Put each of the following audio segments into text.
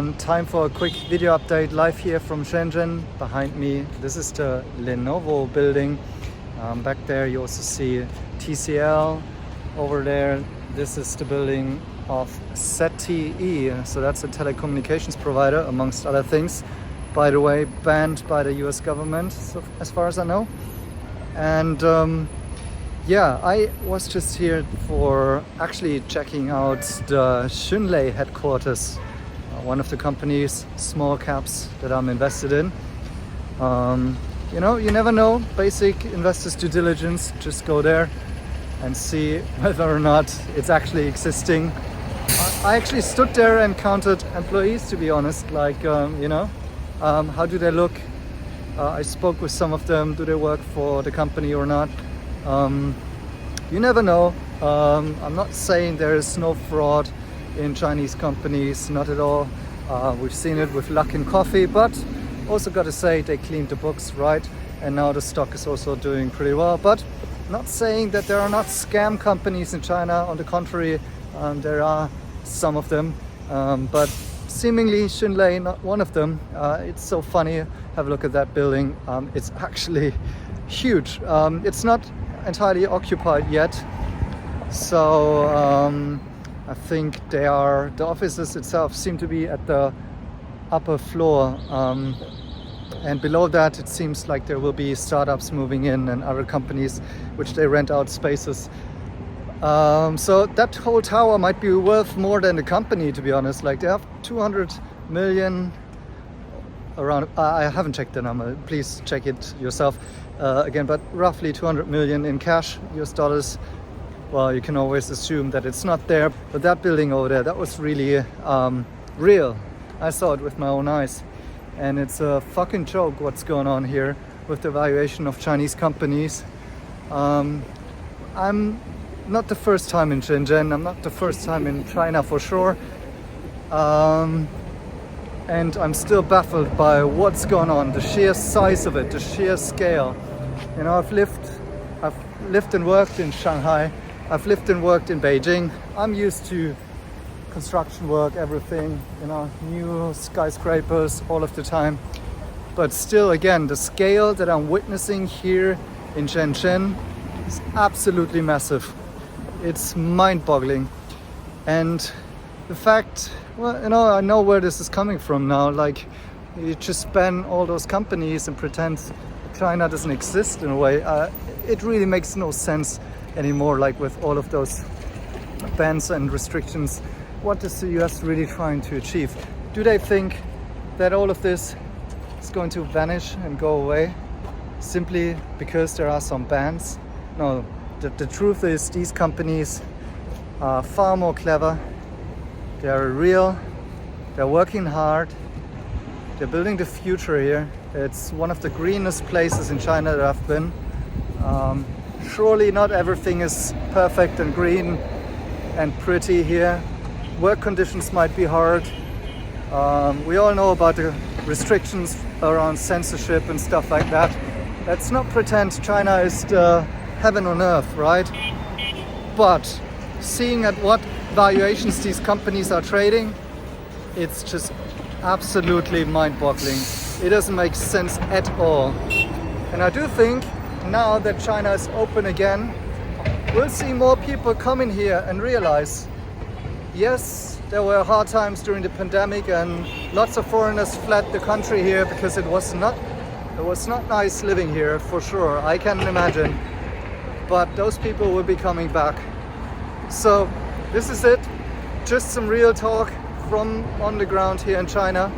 everyone, time for a quick video update live here from Shenzhen. Behind me, this is the Lenovo building. Back there you also see TCL. Over there, this is the building of ZTE, so that's a telecommunications provider amongst other things. By the way, banned by the US government, so as far as I know. And yeah, I was just here for actually checking out the Xunlei headquarters, one of the companies, small caps that I'm invested in. You know, you never know, basic investors due diligence, just go there and see whether or not it's actually existing. I actually stood there and counted employees, to be honest, like, you know, how do they look? I spoke with some of them, do they work for the company or not? You never know. I'm not saying there is no fraud in Chinese companies, not at all. We've seen it with Luckin Coffee, but also got to say they cleaned the books, right? And now the stock is also doing pretty well. But not saying that there are not scam companies in China. On the contrary, there are some of them, but seemingly Xunlei not one of them. It's so funny. Have a look at that building. It's actually huge. It's not entirely occupied yet, so I think the offices itself seem to be at the upper floor, and below that it seems like there will be startups moving in and other companies which they rent out spaces. So that whole tower might be worth more than the company, to be honest. Like, they have 200 million around. I haven't checked the number, please check it yourself again, but roughly 200 million in cash, US dollars. Well, you can always assume that it's not there, but that building over there, that was really real. I saw it with my own eyes, and it's a fucking joke what's going on here with the valuation of Chinese companies. I'm not the first time in Shenzhen, I'm not the first time in China for sure. And I'm still baffled by what's going on, the sheer size of it, the sheer scale. You know, I've lived and worked in Shanghai, I've lived and worked in Beijing. I'm used to construction work, everything, you know, new skyscrapers all of the time. But still, again, the scale that I'm witnessing here in Shenzhen is absolutely massive. It's mind-boggling. And the fact, well, you know, I know where this is coming from now. Like, you just ban all those companies and pretend China doesn't exist in a way. It really makes no sense anymore, like with all of those bans and restrictions. What is the US really trying to achieve? Do they think that all of this is going to vanish and go away simply because there are some bans? No, the truth is these companies are far more clever. They are real, they're working hard, they're building the future here. It's one of the greenest places in China that I've been. Surely not everything is perfect and green and pretty here. Work conditions might be hard. We all know about the restrictions around censorship and stuff like that. Let's not pretend China is the heaven on earth, right? But seeing at what valuations these companies are trading, it's just absolutely mind-boggling. It doesn't make sense at all. And I do think now that China is open again, we'll see more people come in here and realize, yes, there were hard times during the pandemic and lots of foreigners fled the country here because it was not nice living here, for sure, I can imagine. But those people will be coming back. So this is it, just some real talk from on the ground here in China.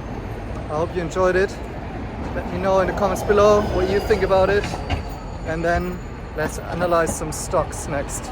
I hope you enjoyed it. Let me know in the comments below what you think about it, and then let's analyze some stocks next.